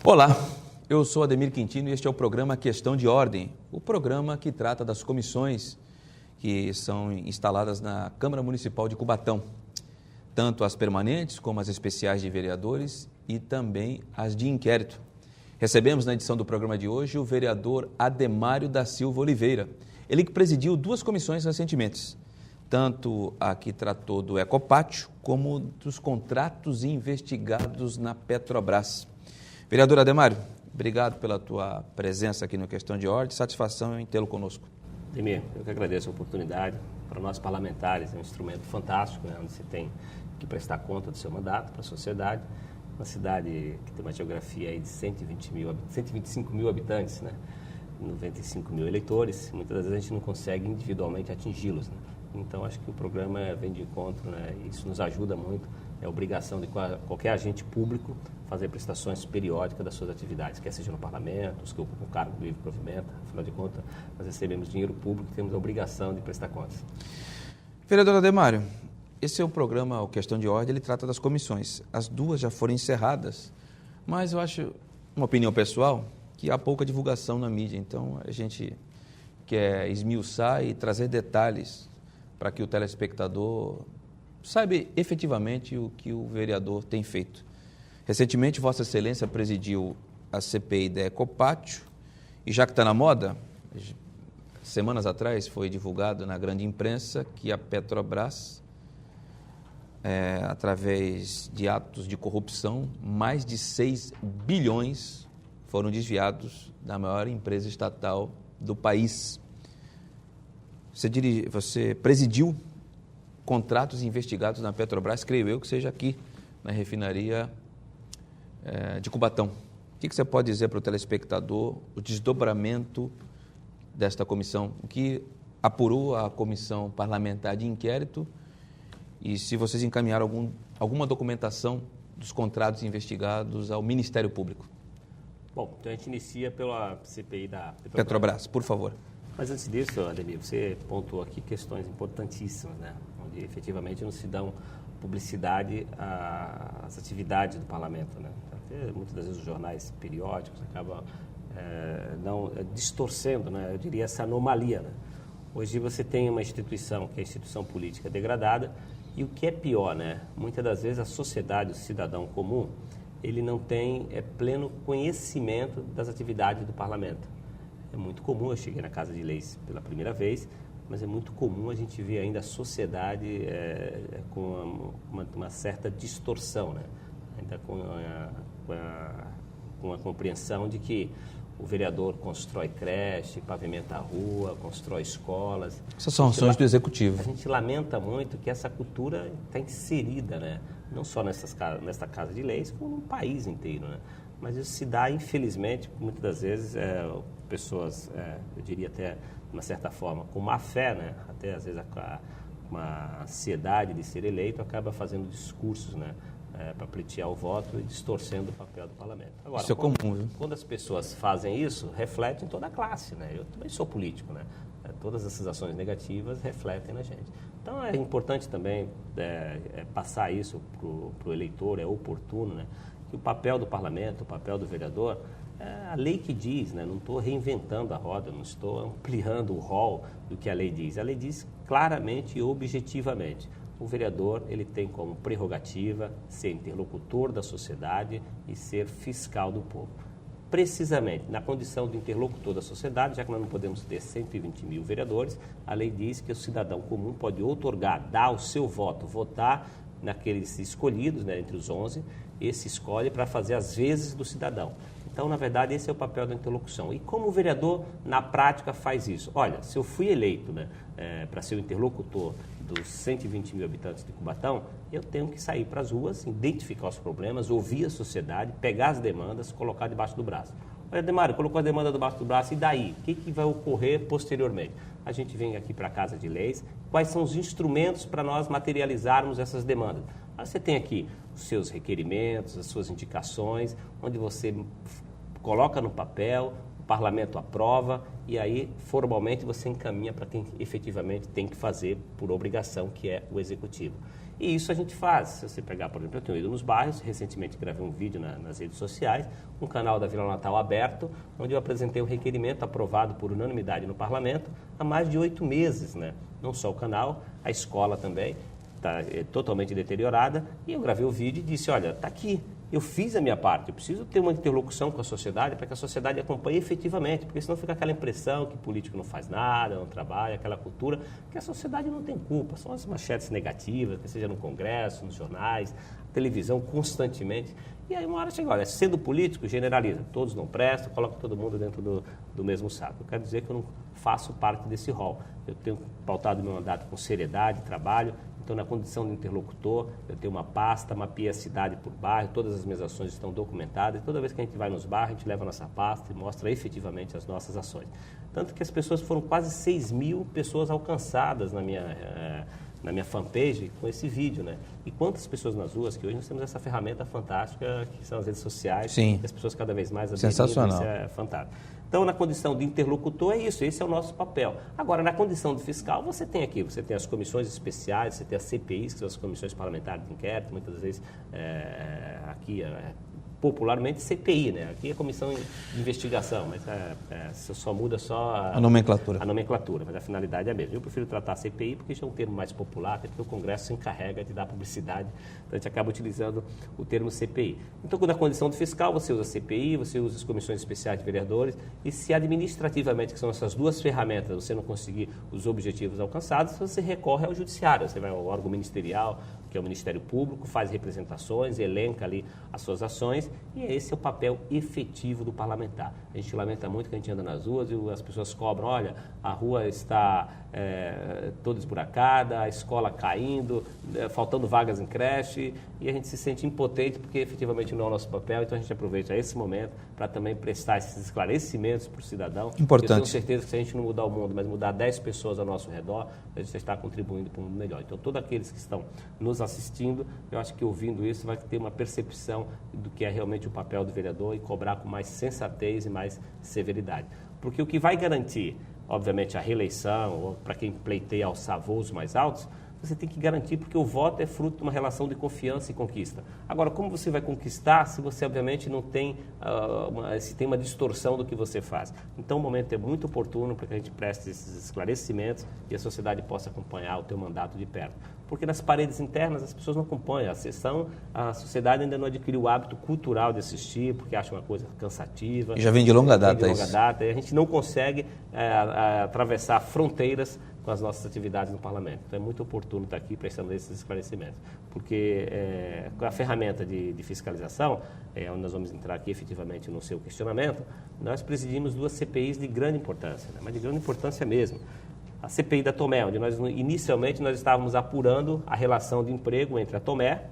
Olá, eu sou Ademir Quintino e este é o programa Questão de Ordem, o programa que trata das comissões que são instaladas na Câmara Municipal de Cubatão, tanto as permanentes como as especiais de vereadores e também as de inquérito. Recebemos na edição do programa de hoje o vereador Ademário da Silva Oliveira, ele que presidiu duas comissões recentemente, tanto a que tratou do Ecopátio como dos contratos investigados na Petrobras. Vereador Ademário, obrigado pela tua presença aqui no Questão de Ordem, satisfação em tê-lo conosco. Ademir, eu que agradeço a oportunidade. Para nós parlamentares é um instrumento fantástico, né, onde você tem que prestar conta do seu mandato para a sociedade. Uma cidade que tem uma geografia aí de 125 mil habitantes, né, 95 mil eleitores, muitas das vezes a gente não consegue individualmente atingi-los, né? Então, acho que o programa vem de encontro, né? Isso nos ajuda muito. É obrigação de qualquer agente público fazer prestações periódicas das suas atividades, quer seja no parlamento, os que ocupam o cargo do livre provimento. Afinal de contas, nós recebemos dinheiro público e temos a obrigação de prestar contas. Vereador Ademário, esse é o programa, o Questão de Ordem, ele trata das comissões. As duas já foram encerradas, mas eu acho, uma opinião pessoal, que há pouca divulgação na mídia. Então, a gente quer esmiuçar e trazer detalhes para que o telespectador saiba efetivamente o que o vereador tem feito. Recentemente, Vossa Excelência presidiu a CPI da Ecopátio e, já que está na moda, semanas atrás foi divulgado na grande imprensa que a Petrobras, através de atos de corrupção, mais de 6 bilhões foram desviados da maior empresa estatal do país. Você presidiu contratos investigados na Petrobras, creio eu que seja aqui na refinaria de Cubatão. O que você pode dizer para o telespectador o desdobramento desta comissão? O que apurou a comissão parlamentar de inquérito e se vocês encaminharam alguma documentação dos contratos investigados ao Ministério Público? Bom, então a gente inicia pela CPI da Petrobras, por favor. Mas antes disso, Ademir, você pontuou aqui questões importantíssimas, né? Onde efetivamente não se dão publicidade às atividades do parlamento, né? Até muitas das vezes os jornais periódicos acabam distorcendo, né? Eu diria essa anomalia, né? Hoje você tem uma instituição que é a instituição política degradada e o que é pior, né? Muitas das vezes a sociedade, o cidadão comum, ele não tem pleno conhecimento das atividades do parlamento. É muito comum, eu cheguei na Casa de Leis pela primeira vez, mas é muito comum a gente ver ainda a sociedade com uma certa distorção, né? Ainda com a compreensão de que o vereador constrói creche, pavimenta a rua, constrói escolas. Essas são ações do Executivo. A gente lamenta muito que essa cultura está inserida, né? Não só nesta Casa de Leis, como no país inteiro, né? Mas isso se dá, infelizmente, muitas das vezes, pessoas, eu diria até, de uma certa forma, com má fé, né? Até às vezes uma ansiedade de ser eleito, acaba fazendo discursos, né? Para pleitear o voto e distorcendo o papel do parlamento. Agora, isso é comum, viu? Quando as pessoas fazem isso, reflete em toda a classe, né? Eu também sou político, né? Todas essas ações negativas refletem na gente. Então, é importante também passar isso para o eleitor, é oportuno, né? Que o papel do parlamento, o papel do vereador, a lei que diz, né? Não estou reinventando a roda, não estou ampliando o rol do que a lei diz. A lei diz claramente e objetivamente. O vereador, ele tem como prerrogativa ser interlocutor da sociedade e ser fiscal do povo. Precisamente, na condição de interlocutor da sociedade, já que nós não podemos ter 120 mil vereadores, a lei diz que o cidadão comum pode outorgar, dar o seu voto, votar naqueles escolhidos, né, entre os 11, esse escolhe para fazer as vezes do cidadão. Então, na verdade, esse é o papel da interlocução. E como o vereador, na prática, faz isso? Olha, se eu fui eleito, né, para ser o interlocutor dos 120 mil habitantes de Cubatão, eu tenho que sair para as ruas, identificar os problemas, ouvir a sociedade, pegar as demandas, colocar debaixo do braço. Olha, Ademário, colocou a demanda debaixo do braço, e daí? O que vai ocorrer posteriormente? A gente vem aqui para a Casa de Leis, quais são os instrumentos para nós materializarmos essas demandas? Você tem aqui os seus requerimentos, as suas indicações, onde você coloca no papel parlamento aprova e aí formalmente você encaminha para quem efetivamente tem que fazer por obrigação, que é o executivo. E isso a gente faz. Se você pegar, por exemplo, eu tenho ido nos bairros, recentemente gravei um vídeo nas redes sociais, um canal da Vila Natal aberto, onde eu apresentei um requerimento aprovado por unanimidade no parlamento há mais de 8 meses, né? Não só o canal, a escola também está totalmente deteriorada, e eu gravei o vídeo e disse, olha, está aqui, eu fiz a minha parte, eu preciso ter uma interlocução com a sociedade para que a sociedade acompanhe efetivamente, porque senão fica aquela impressão que político não faz nada, não trabalha, aquela cultura, que a sociedade não tem culpa, são as manchetes negativas, que seja no Congresso, nos jornais, televisão constantemente, e aí uma hora chega, olha, sendo político, generaliza, todos não prestam, coloca todo mundo dentro do mesmo saco. Eu quero dizer que eu não faço parte desse rol, eu tenho pautado meu mandato com seriedade, trabalho. Então, na condição de interlocutor, eu tenho uma pasta, mapeei a cidade por bairro, todas as minhas ações estão documentadas, e toda vez que a gente vai nos bairros, a gente leva a nossa pasta e mostra efetivamente as nossas ações. Tanto que as pessoas foram quase 6.000 pessoas alcançadas na minha fanpage com esse vídeo, né? E quantas pessoas nas ruas, que hoje nós temos essa ferramenta fantástica, que são as redes sociais, Sim. que as pessoas cada vez mais Sensacional. Isso é fantástico. Então, na condição de interlocutor, é isso, esse é o nosso papel. Agora, na condição de fiscal, você tem as comissões especiais, você tem as CPIs, que são as comissões parlamentares de inquérito, muitas vezes aqui popularmente CPI, né? Aqui é comissão de investigação, mas só muda a nomenclatura. A nomenclatura, mas a finalidade é a mesma. Eu prefiro tratar a CPI porque já é um termo mais popular, até porque o Congresso se encarrega de dar publicidade, então a gente acaba utilizando o termo CPI. Então, na condição de fiscal, você usa a CPI, você usa as comissões especiais de vereadores, e se administrativamente, que são essas duas ferramentas, você não conseguir os objetivos alcançados, você recorre ao judiciário, você vai ao órgão ministerial, que é o Ministério Público, faz representações, elenca ali as suas ações, e esse é o papel efetivo do parlamentar. A gente lamenta muito que a gente anda nas ruas e as pessoas cobram, olha, a rua está toda esburacada, a escola caindo, faltando vagas em creche, e a gente se sente impotente porque efetivamente não é o nosso papel, então a gente aproveita esse momento para também prestar esses esclarecimentos para o cidadão. Importante. Eu tenho certeza que se a gente não mudar o mundo, mas mudar 10 pessoas ao nosso redor, a gente está contribuindo para um mundo melhor. Então, todos aqueles que estão nos assistindo, eu acho que ouvindo isso vai ter uma percepção do que é realmente o papel do vereador e cobrar com mais sensatez e mais severidade. Porque o que vai garantir, obviamente, a reeleição, ou para quem pleiteia alçar voos mais altos, você tem que garantir, porque o voto é fruto de uma relação de confiança e conquista. Agora, como você vai conquistar se você, obviamente, não tem, se tem uma distorção do que você faz? Então, o momento é muito oportuno para que a gente preste esses esclarecimentos e a sociedade possa acompanhar o teu mandato de perto. Porque nas paredes internas as pessoas não acompanham. A sociedade ainda não adquiriu o hábito cultural de assistir, porque acha uma coisa cansativa. E já vem de longa data isso. E a gente não consegue atravessar fronteiras com as nossas atividades no parlamento. Então é muito oportuno estar aqui prestando esses esclarecimentos, porque com a ferramenta de fiscalização, onde nós vamos entrar aqui efetivamente no seu questionamento, nós presidimos 2 CPIs de grande importância, né? Mas de grande importância mesmo. A CPI da Tomé, onde inicialmente nós estávamos apurando a relação de emprego entre a Tomé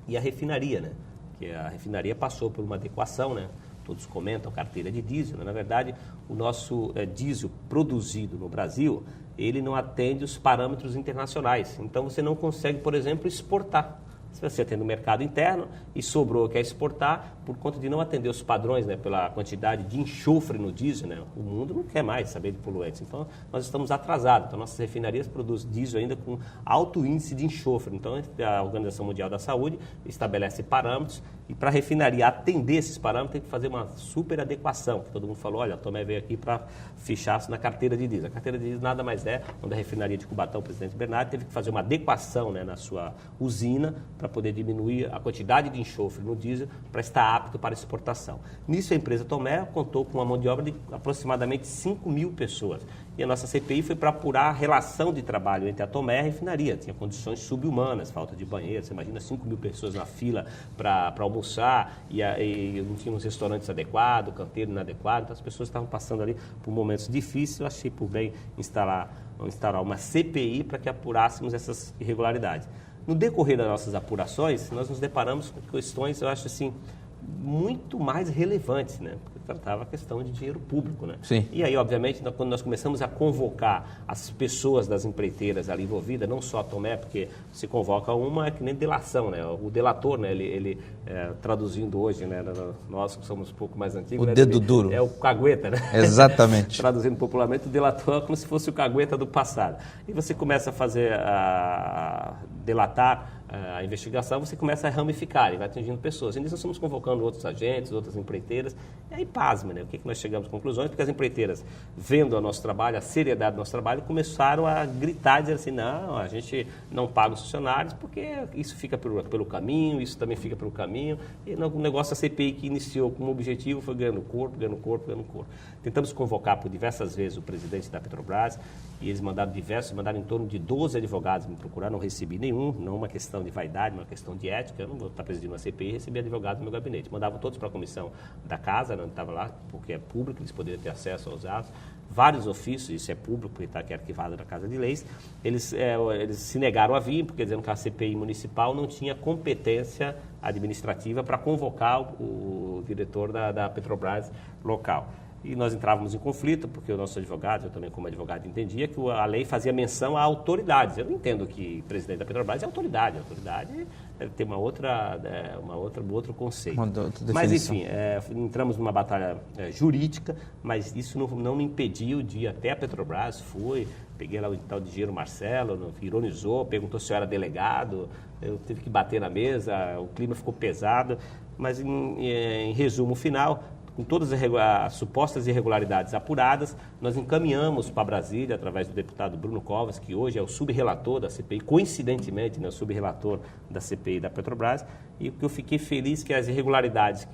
e a refinaria, né? Que a refinaria passou por uma adequação, né? Todos comentam carteira de diesel, né? Na verdade, o nosso diesel produzido no Brasil, ele não atende os parâmetros internacionais. Então, você não consegue, por exemplo, exportar. Se você atende o mercado interno e sobrou quer exportar, por conta de não atender os padrões, né, pela quantidade de enxofre no diesel, né, o mundo não quer mais saber de poluentes. Então, nós estamos atrasados. Então, nossas refinarias produzem diesel ainda com alto índice de enxofre. Então, a Organização Mundial da Saúde estabelece parâmetros e para a refinaria atender esses parâmetros tem que fazer uma super adequação, que todo mundo falou, olha, a Tomé veio aqui para fichar-se na carteira de diesel. A carteira de diesel nada mais é, onde a refinaria de Cubatão, o presidente Bernardo, teve que fazer uma adequação, né, na sua usina para poder diminuir a quantidade de enxofre no diesel para estar apto para exportação. Nisso, a empresa Tomé contou com uma mão de obra de aproximadamente 5.000 pessoas. E a nossa CPI foi para apurar a relação de trabalho entre a Tomé e a refinaria. Tinha condições subhumanas, falta de banheiro. Você imagina 5.000 pessoas na fila para almoçar e não tinha uns restaurantes adequados, canteiro inadequado. Então, as pessoas estavam passando ali por momentos difíceis. Eu achei por bem instaurar uma CPI para que apurássemos essas irregularidades. No decorrer das nossas apurações, nós nos deparamos com questões, eu acho assim, muito mais relevantes, né? Porque tratava a questão de dinheiro público, né? Sim. E aí, obviamente, quando nós começamos a convocar as pessoas das empreiteiras ali envolvidas, não só a Tomé, porque se convoca uma é que nem delação, né? O delator, né? Ele traduzindo hoje, né? Nós que somos um pouco mais antigos... O dedo duro. É o cagueta, né? Exatamente. Traduzindo popularmente, o delator é como se fosse o cagueta do passado. E você começa a fazer, delatar a investigação, você começa a ramificar e vai atingindo pessoas. E nisso nós estamos convocando outros agentes, outras empreiteiras. E aí, pasme, né? O que nós chegamos a conclusões? Porque as empreiteiras, vendo o nosso trabalho, a seriedade do nosso trabalho, começaram a gritar, dizer assim, não, a gente não paga os funcionários porque isso fica pelo caminho, isso também fica pelo caminho. E o negócio da CPI que iniciou como objetivo foi ganhando corpo. Tentamos convocar por diversas vezes o presidente da Petrobras e eles mandaram em torno de 12 advogados me procurar, não recebi nenhum, não uma questão de vaidade, uma questão de ética, eu não vou estar presidindo uma CPI e receber advogados no meu gabinete. Mandavam todos para a comissão da casa, não estava lá, porque é público, eles poderiam ter acesso aos atos. Vários ofícios, isso é público, porque está aqui arquivado na Casa de Leis, eles se negaram a vir, porque dizendo que a CPI municipal não tinha competência administrativa para convocar o diretor da Petrobras local. E nós entrávamos em conflito, porque o nosso advogado, eu também como advogado, entendia que a lei fazia menção a autoridades. Eu não entendo que o presidente da Petrobras é autoridade. A autoridade deve ter um outro conceito. Mas, enfim, entramos numa batalha jurídica, mas isso não me impediu de ir até a Petrobras. Peguei lá o tal de Giro Marcelo, ironizou, perguntou se eu era delegado, eu tive que bater na mesa, o clima ficou pesado. Mas, em resumo final, com todas as supostas irregularidades apuradas, nós encaminhamos para Brasília, através do deputado Bruno Covas, que hoje é o subrelator da CPI, coincidentemente, né, o subrelator da CPI da Petrobras, e que eu fiquei feliz que as irregularidades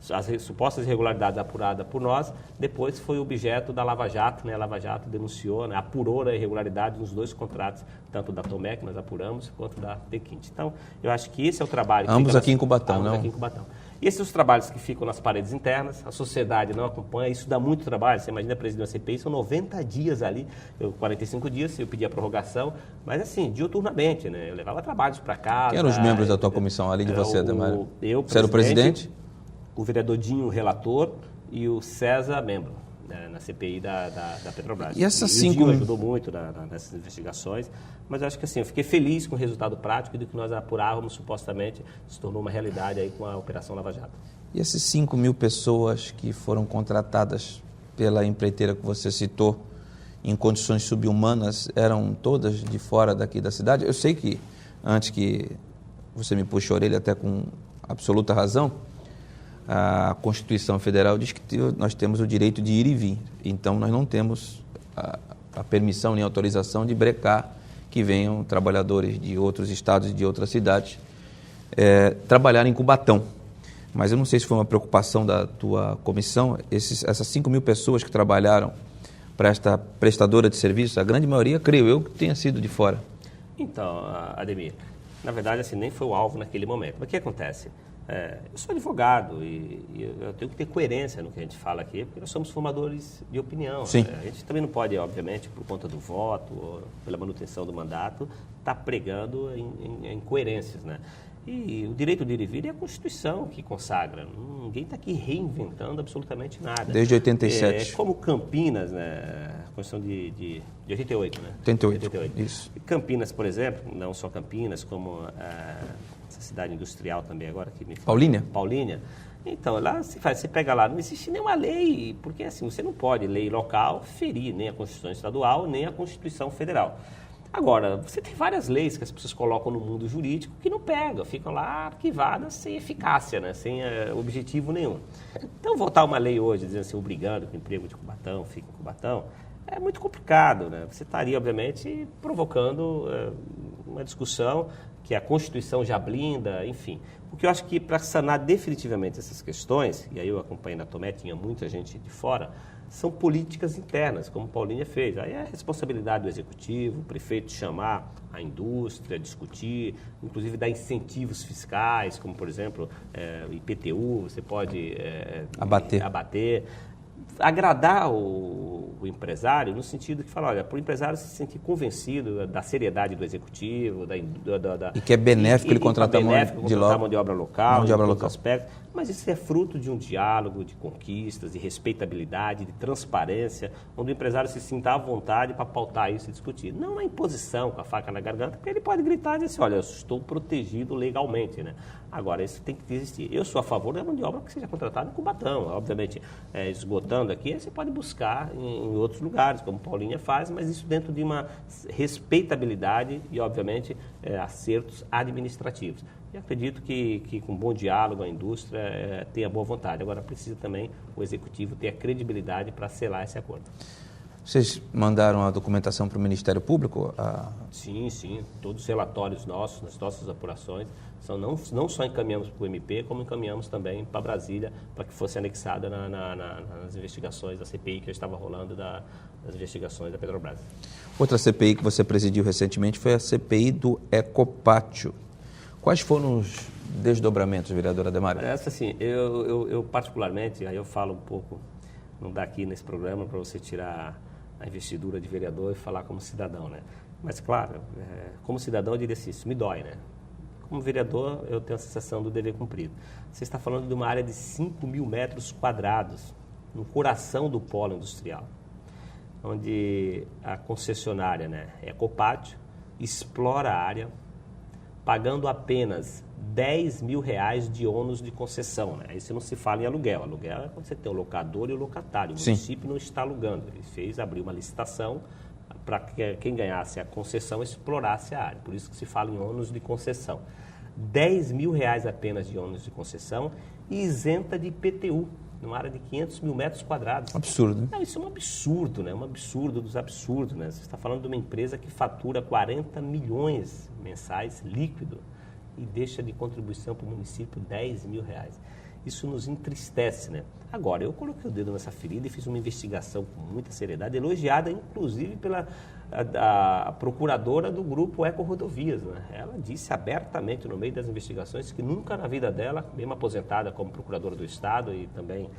as supostas irregularidades apuradas por nós, depois foi objeto da Lava Jato, né? A Lava Jato denunciou, né, apurou a irregularidade nos dois contratos, tanto da Tomé, que nós apuramos, quanto da Tequinte. Então, eu acho que esse é o trabalho. Ambos aqui em Cubatão, não? Ambos aqui em Cubatão. E esses são os trabalhos que ficam nas paredes internas, a sociedade não acompanha, isso dá muito trabalho. Você imagina presidir uma CPI, são 90 dias ali, 45 dias, eu pedi a prorrogação, mas assim, diuturnamente, né? Eu levava trabalhos para casa. Quem eram os membros da tua comissão, ali de você, Ademar? Você era o presidente? O vereador Dinho, relator, e o César, membro, né, na CPI da Petrobras. E essas o cinco... Dinho ajudou muito nessas investigações, mas eu acho que assim, eu fiquei feliz com o resultado prático e do que nós apurávamos, supostamente, se tornou uma realidade aí com a Operação Lava Jato. E essas 5.000 pessoas que foram contratadas pela empreiteira que você citou, em condições subhumanas, eram todas de fora daqui da cidade? Eu sei que, antes que você me puxe a orelha até com absoluta razão, a Constituição Federal diz que nós temos o direito de ir e vir. Então, nós não temos a permissão nem autorização de brecar que venham trabalhadores de outros estados e de outras cidades trabalhar em Cubatão. Mas eu não sei se foi uma preocupação da tua comissão, essas 5.000 pessoas que trabalharam para esta prestadora de serviço, a grande maioria, creio eu, que tenha sido de fora. Então, Ademir, na verdade, assim, nem foi o alvo naquele momento. Mas o que acontece? Eu sou advogado e eu tenho que ter coerência no que a gente fala aqui, porque nós somos formadores de opinião. Sim. A gente também não pode, obviamente, por conta do voto ou pela manutenção do mandato, estar pregando em incoerências, né? E o direito de ir e vir é a Constituição que consagra. Ninguém está aqui reinventando absolutamente nada. Desde 87. Como Campinas, né? A Constituição de 88, né? 88, isso. Campinas, por exemplo, não só Campinas, como essa cidade industrial também agora que me fala. Paulínia. Então, lá você pega lá, não existe nenhuma lei, porque assim, você não pode, lei local, ferir nem a Constituição Estadual, nem a Constituição Federal. Agora, você tem várias leis que as pessoas colocam no mundo jurídico que não pegam, ficam lá arquivadas sem eficácia, né? Sem objetivo nenhum. Então, votar uma lei hoje, dizendo assim, obrigando que o emprego de Cubatão fique em Cubatão, é muito complicado, né? Você estaria, obviamente, provocando uma discussão que a Constituição já blinda, enfim. Porque eu acho que para sanar definitivamente essas questões, e aí eu acompanhei na Tomé, tinha muita gente de fora, são políticas internas, como Paulínia fez. Aí é a responsabilidade do executivo, o prefeito chamar a indústria, discutir, inclusive dar incentivos fiscais, como, por exemplo, o IPTU, você pode abater. Agradar o empresário no sentido que fala, olha, para o empresário se sentir convencido da seriedade do executivo, e que é benéfico ele contratar mão de obra local, em todos os aspectos. Mas isso é fruto de um diálogo, de conquistas, de respeitabilidade, de transparência, onde o empresário se sinta à vontade para pautar isso e discutir. Não na imposição, com a faca na garganta, porque ele pode gritar e dizer assim, olha, eu estou protegido legalmente, né? Agora, isso tem que existir. Eu sou a favor da mão de obra que seja contratada em Cubatão. Obviamente, esgotando aqui, você pode buscar em outros lugares, como Paulinha faz, mas isso dentro de uma respeitabilidade e, obviamente, acertos administrativos. E acredito que com bom diálogo a indústria tenha boa vontade. Agora, precisa também o Executivo ter a credibilidade para selar esse acordo. Vocês mandaram a documentação para o Ministério Público? Sim. Todos os relatórios nossos, nas nossas apurações, não só encaminhamos para o MP, como encaminhamos também para Brasília, para que fosse anexada nas investigações da CPI que já estava rolando das investigações da Petrobras. Outra CPI que você presidiu recentemente foi a CPI do Ecopátio. Quais foram os desdobramentos, vereador Ademário? Essa, assim, eu particularmente, aí eu falo um pouco, não dá aqui nesse programa para você tirar a investidura de vereador e falar como cidadão, né? Mas, claro, como cidadão eu diria assim, isso me dói, né? Como vereador, eu tenho a sensação do dever cumprido. Você está falando de uma área de 5 mil metros quadrados, no coração do polo industrial, onde a concessionária, né, Ecopátio, explora a área, pagando apenas R$10 mil de ônus de concessão. Né? Aí você não se fala em aluguel. Aluguel é quando você tem o locador e o locatário. O município não está alugando. Ele abriu uma licitação para que quem ganhasse a concessão explorasse a área. Por isso que se fala em ônus de concessão. R$10 mil apenas de ônus de concessão e isenta de IPTU, numa área de 500 mil metros quadrados. Absurdo, né? Não, isso é um absurdo, né? Um absurdo dos absurdos, né? Você está falando de uma empresa que fatura 40 milhões mensais líquido e deixa de contribuição para o município R$10 mil. Isso nos entristece, né? Agora, eu coloquei o dedo nessa ferida e fiz uma investigação com muita seriedade, elogiada inclusive pela a procuradora do grupo Eco Rodovias, né? Ela disse abertamente no meio das investigações que nunca na vida dela, mesmo aposentada como procuradora do Estado e também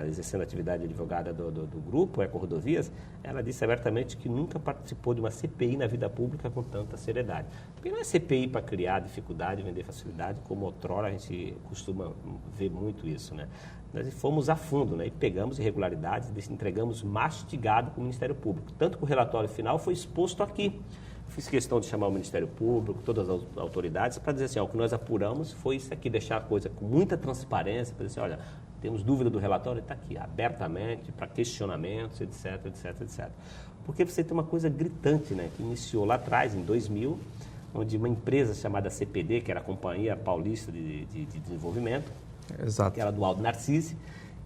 exercendo a atividade de advogada do grupo Eco Rodovias, ela disse abertamente que nunca participou de uma CPI na vida pública com tanta seriedade. Porque não é CPI para criar dificuldade, vender facilidade, como outrora a gente costuma ver muito isso, né? Nós fomos a fundo, né, e pegamos irregularidades, entregamos mastigado para o Ministério Público. Tanto que o relatório final foi exposto aqui. Fiz questão de chamar o Ministério Público, todas as autoridades, para dizer assim, o que nós apuramos foi isso aqui, deixar a coisa com muita transparência, para dizer assim, olha, temos dúvida do relatório, está aqui, abertamente, para questionamentos, etc, etc, etc. Porque você tem uma coisa gritante, né, que iniciou lá atrás, em 2000, onde uma empresa chamada CPD, que era a Companhia Paulista de Desenvolvimento, exato, que era do Aldo Narcisse,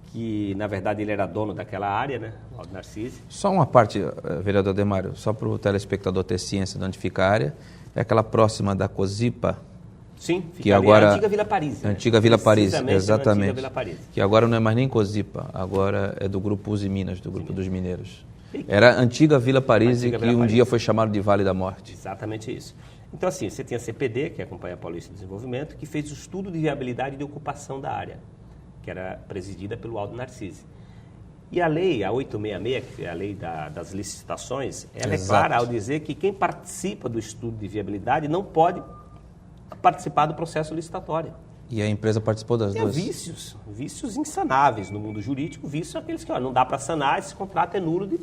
que na verdade ele era dono daquela área, né, o Aldo Narcisse. Só uma parte, vereador Ademário, só para o telespectador ter ciência de onde fica a área, é aquela próxima da Cosipa. Sim, fica que agora a antiga Vila Paris. Né? Antiga Vila Paris, exatamente. Antiga Vila Paris. Que agora não é mais nem Cosipa, agora é do Grupo Uzi Minas, do Grupo dos Mineiros. Era a antiga Vila Paris, que um dia foi chamado de Vale da Morte. Exatamente isso. Então, assim, você tem a CPD, que é a Companhia Paulista de Desenvolvimento, que fez o estudo de viabilidade de ocupação da área, que era presidida pelo Aldo Narcisse. E a lei, a 866, que é a lei das licitações, ela exato, é clara ao dizer que quem participa do estudo de viabilidade não pode participar do processo licitatório. E a empresa participou das duas? Vícios insanáveis no mundo jurídico, vícios aqueles que não dá para sanar, esse contrato é nulo de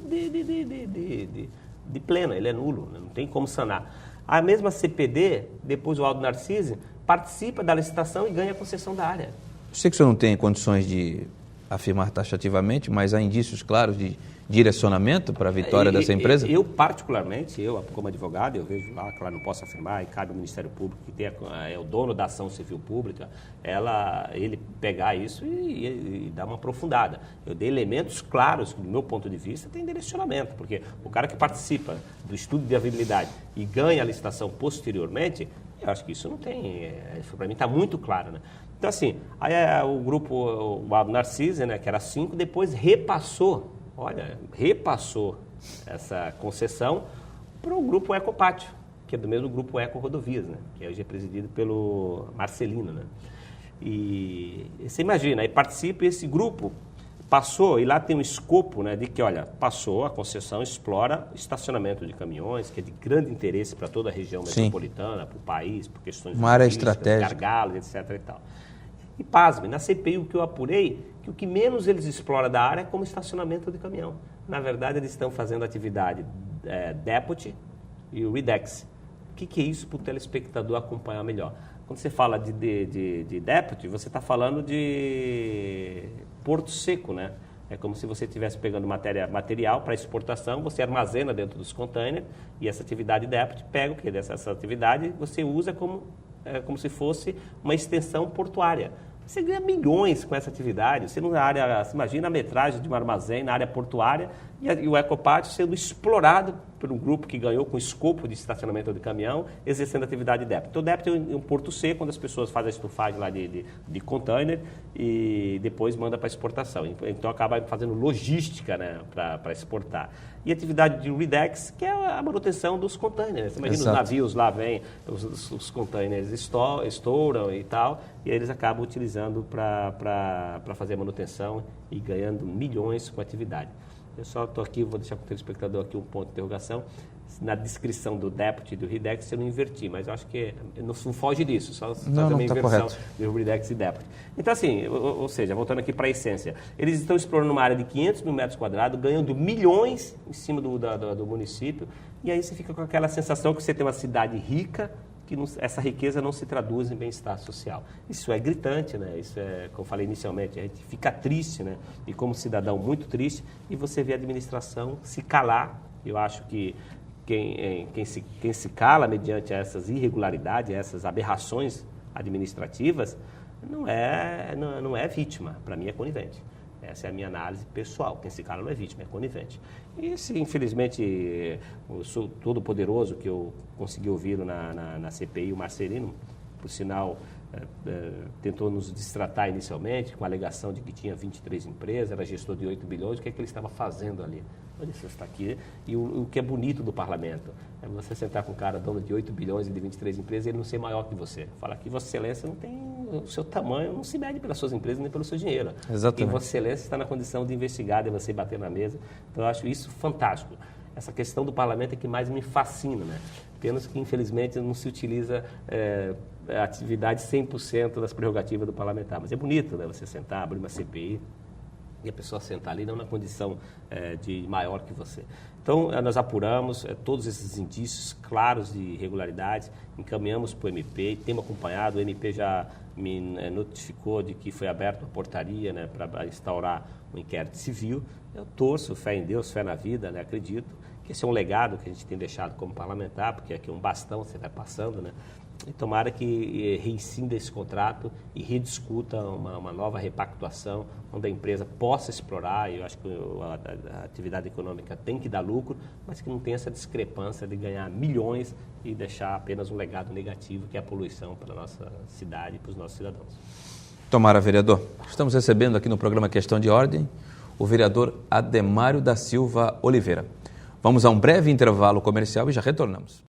plena, ele é nulo, não tem como sanar. A mesma CPD, depois o Aldo Narcisse, participa da licitação e ganha a concessão da área. Eu sei que o senhor não tem condições de afirmar taxativamente, mas há indícios claros de direcionamento para a vitória dessa empresa? Eu, particularmente, como advogado, eu vejo lá, claro, não posso afirmar, e cabe ao Ministério Público, que é o dono da ação civil pública, ele pegar isso e dar uma aprofundada. Eu dei elementos claros que, do meu ponto de vista, tem direcionamento, porque o cara que participa do estudo de viabilidade e ganha a licitação posteriormente, eu acho que isso não tem, para mim está muito claro, né? Então, assim, aí o grupo, o Aldo Narcisse, né, que era 5, depois repassou essa concessão para o grupo Ecopátio, que é do mesmo grupo Eco Rodovias, né, que hoje é presidido pelo Marcelino, né. E você imagina, aí participa esse grupo, passou, e lá tem um escopo, né, de que, olha, passou, a concessão explora estacionamento de caminhões, que é de grande interesse para toda a região metropolitana, para o país, por questões uma área estratégica, gargalos, etc. e tal. E pasme, na CPI o que eu apurei, que o que menos eles exploram da área é como estacionamento de caminhão. Na verdade, eles estão fazendo atividade Deputy e o Redex. O que é isso para o telespectador acompanhar melhor? Quando você fala de Deputy, você está falando de porto seco, né? É como se você estivesse pegando material para exportação, você armazena dentro dos containers e essa atividade Deputy pega o quê? Dessa atividade você usa como se fosse uma extensão portuária. Você ganha milhões com essa atividade. Você imagina a metragem de um armazém na área portuária e o ecopátio sendo explorado por um grupo que ganhou com escopo de estacionamento de caminhão, exercendo atividade Deputy. Então, o Deputy é um porto seco, onde as pessoas fazem a estufagem lá de container e depois manda para exportação. Então, acaba fazendo logística, né, para exportar. E a atividade de Redex, que é a manutenção dos containers. Você imagina, os navios lá vêm, os containers estouram e tal, e aí eles acabam utilizando para fazer a manutenção e ganhando milhões com a atividade. Eu só estou aqui, vou deixar com o telespectador aqui um ponto de interrogação. Na descrição do Deputy e do Redex eu não inverti, mas eu acho que não foge disso, só também a inversão do Redex e Deputy. Então, assim, ou seja, voltando aqui para a essência, eles estão explorando uma área de 500 mil metros quadrados, ganhando milhões em cima do município, e aí você fica com aquela sensação que você tem uma cidade rica, que essa riqueza não se traduz em bem-estar social. Isso é gritante, né? Isso é, como eu falei inicialmente, a gente fica triste, né? E como cidadão muito triste, e você vê a administração se calar. Eu acho que quem se cala mediante essas irregularidades, essas aberrações administrativas, não é vítima, para mim é conivente. Essa é a minha análise pessoal. Quem se cala não é vítima, é conivente. E se, infelizmente, o todo-poderoso que eu consegui ouvir na CPI, o Marcelino, por sinal, tentou nos destratar inicialmente, com a alegação de que tinha 23 empresas, era gestor de 8 bilhões, o que é que ele estava fazendo ali? Olha, você está aqui. E o que é bonito do parlamento é você sentar com um cara dono de 8 bilhões e de 23 empresas e ele não ser maior que você. Fala que Vossa Excelência não tem o seu tamanho, não se mede pelas suas empresas nem pelo seu dinheiro. Exatamente. E Vossa Excelência está na condição de investigar, de você bater na mesa. Então, eu acho isso fantástico. Essa questão do parlamento é que mais me fascina, né? Apenas que, infelizmente, não se utiliza a atividade 100% das prerrogativas do parlamentar. Mas é bonito, né? Você sentar, abrir uma CPI e a pessoa sentar ali, não na condição de maior que você. Então, nós apuramos todos esses indícios claros de irregularidades, encaminhamos para o MP, temos acompanhado, o MP já me notificou de que foi aberta uma portaria, né, para instaurar um inquérito civil. Eu torço, fé em Deus, fé na vida, né, acredito que esse é um legado que a gente tem deixado como parlamentar, porque aqui é um bastão que você vai passando, né? E tomara que reincida esse contrato e rediscuta uma nova repactuação, onde a empresa possa explorar. Eu acho que a atividade econômica tem que dar lucro, mas que não tenha essa discrepância de ganhar milhões e deixar apenas um legado negativo, que é a poluição para a nossa cidade e para os nossos cidadãos. Tomara, vereador. Estamos recebendo aqui no programa Questão de Ordem o vereador Ademário da Silva Oliveira. Vamos a um breve intervalo comercial e já retornamos.